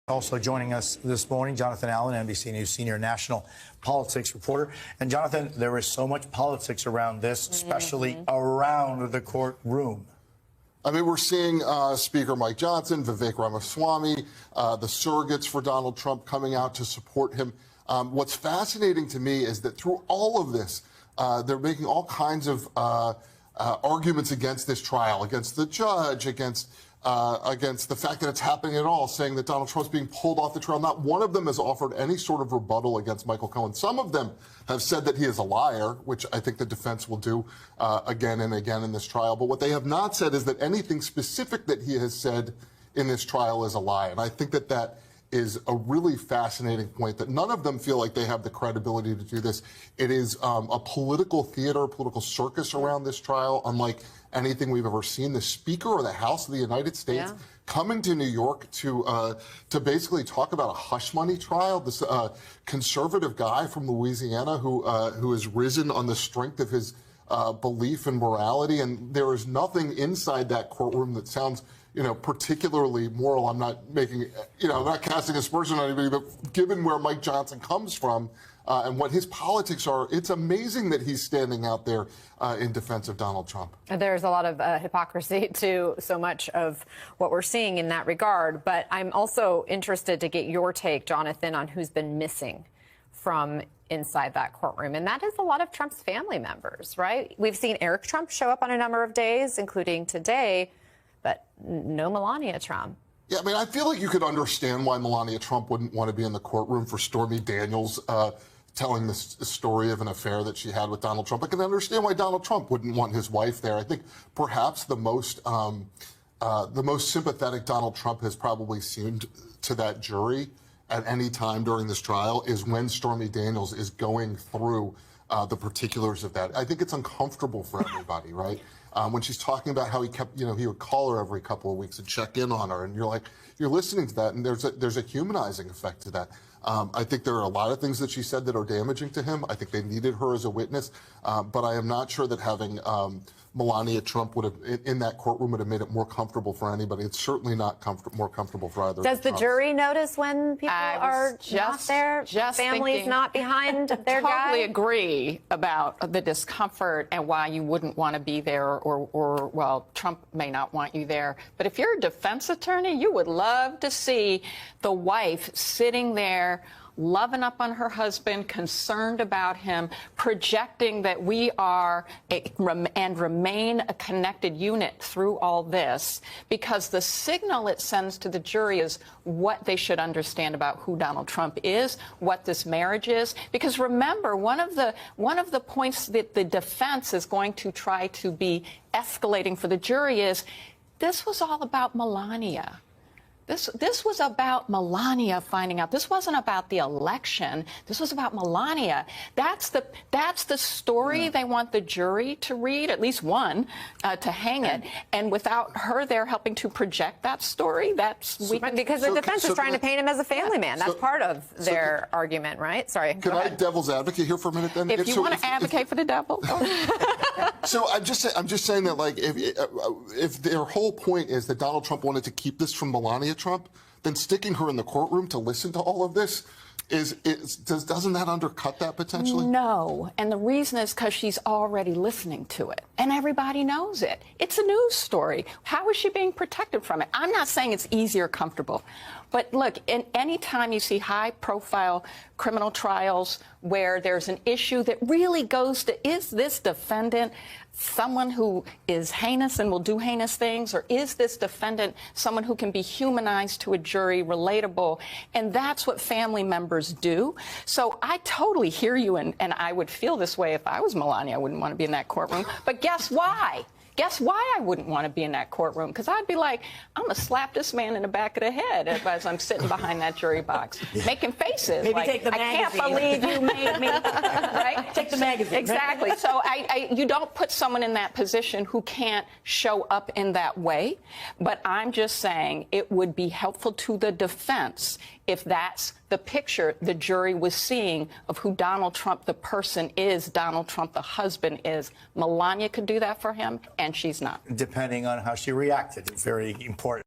Also joining us this morning, Jonathan Allen, NBC News senior national politics reporter. And Jonathan, there is so much politics around this, especially around the courtroom. I mean, we're seeing Speaker Mike Johnson, Vivek Ramaswamy, the surrogates for Donald Trump coming out to support him. What's fascinating to me is that through all of this, they're making all kinds of arguments against this trial, against the judge, against the fact that it's happening at all, saying that Donald Trump's being pulled off the trial. Not one of them has offered any sort of rebuttal against Michael Cohen. Some of them have said that he is a liar, which I think the defense will do again and again in this trial. But what they have not said is that anything specific that he has said in this trial is a lie. And I think that that is a really fascinating point, that none of them feel like they have the credibility to do this. It is a political theater, a political circus around this trial, unlike anything we've ever seen. The Speaker of the House of the United States coming to New York to basically talk about a hush money trial. This conservative guy from Louisiana who has risen on the strength of his belief in morality, and there is nothing inside that courtroom that sounds, particularly moral. I'm not making, I'm not casting aspersion on anybody, but given where Mike Johnson comes from and what his politics are, it's amazing that he's standing out there in defense of Donald Trump. There's a lot of hypocrisy to so much of what we're seeing in that regard. But I'm also interested to get your take, Jonathan, on who's been missing from inside that courtroom. And that is a lot of Trump's family members, right? We've seen Eric Trump show up on a number of days, including today, but no Melania Trump. Yeah, I mean, I feel like you could understand why Melania Trump wouldn't want to be in the courtroom for Stormy Daniels telling this story of an affair that she had with Donald Trump. I can understand why Donald Trump wouldn't want his wife there. I think perhaps the most sympathetic Donald Trump has probably seemed to that jury at any time during this trial is when Stormy Daniels is going through the particulars of that. I think it's uncomfortable for everybody, right? When she's talking about how he kept, he would call her every couple of weeks and check in on her, and you're listening to that, and there's a humanizing effect to that. I think there are a lot of things that she said that are damaging to him. I think they needed her as a witness, but I am not sure that having Melania Trump would have in that courtroom would have made it more comfortable for anybody. It's certainly not more comfortable for either. Does the jury notice when people are not there? Families not behind their guy? Totally agree about the discomfort and why you wouldn't want to be there, or well, Trump may not want you there. But if you're a defense attorney, you would love to see the wife sitting there, loving up on her husband, concerned about him, projecting that we are and remain a connected unit through all this, because the signal it sends to the jury is what they should understand about who Donald Trump is, what this marriage is. Because remember, one of the points that the defense is going to try to be escalating for the jury is this was all about Melania. This was about Melania finding out. This wasn't about the election. This was about Melania. That's the story they want the jury to read, at least one, to hang it. And without her there helping to project that story, because the defense is trying to paint him as a family man. That's part of their argument, right? Sorry. Can I devil's advocate here for a minute then? If you want to advocate for the devil. So I'm just saying that, like, if their whole point is that Donald Trump wanted to keep this from Melania Trump, then sticking her in the courtroom to listen to all of this doesn't that undercut that potentially? No, and the reason is because she's already listening to it, and everybody knows it. It's a news story. How is she being protected from it? I'm not saying it's easy or comfortable, but look, any time you see high-profile criminal trials where there's an issue that really goes to, is this defendant someone who is heinous and will do heinous things, or is this defendant someone who can be humanized to a jury, relatable? And that's what family members do. So I totally hear you, and I would feel this way if I was Melania. I wouldn't want to be in that courtroom. But guess why? Guess why I wouldn't want to be in that courtroom? Because I'd be like, I'm going to slap this man in the back of the head as I'm sitting behind that jury box, making faces. Maybe like, take the magazine. I can't believe you made me. Right? Take the magazine. Exactly. So you don't put someone in that position who can't show up in that way. But I'm just saying it would be helpful to the defense if that's the picture the jury was seeing of who Donald Trump, the person, is, Donald Trump, the husband, is. Melania could do that for him, and she's not. Depending on how she reacted, it's very important.